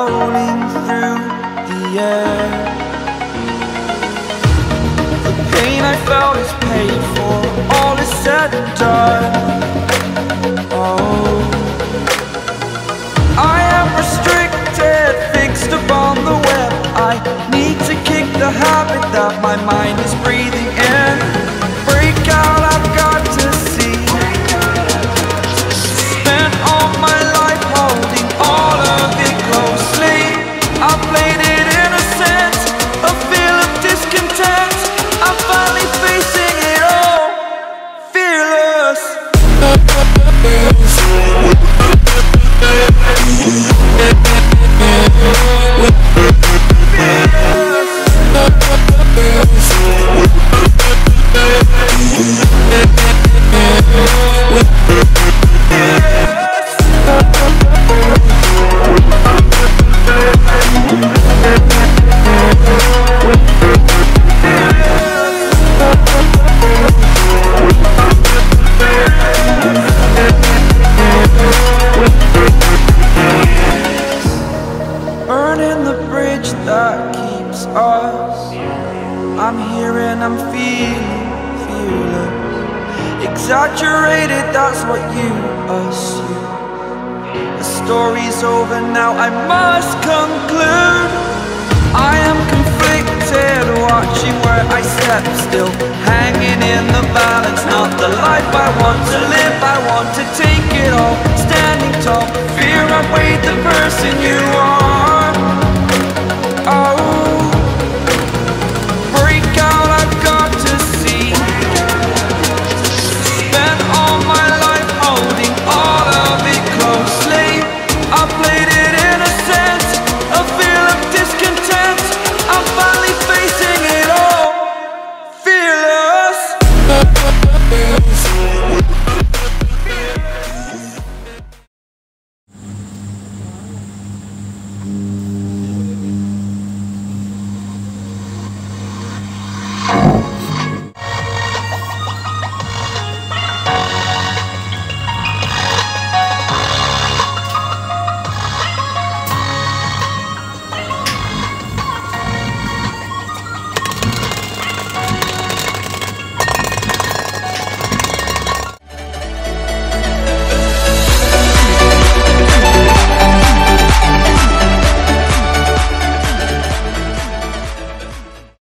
rolling through the air. The pain I felt is paid for, all is said and done. Oh, I am restricted, fixed upon the web. I need to kick the habit that my mind is breathing in. Break out, I've got to see. Spent all my life holding all of it closely. I played it innocent, a feel of discontent. I'm finally facing it all, fearless. Burning the bridge that keeps us. I'm here and I'm feeling fearless. Exaggerated, that's what you assume. The story's over now, I must conclude. I am conflicted, watching where I step still, hanging in the balance. Not the life I want to live, I want to take it all. Standing tall, fear outweighed the person you are.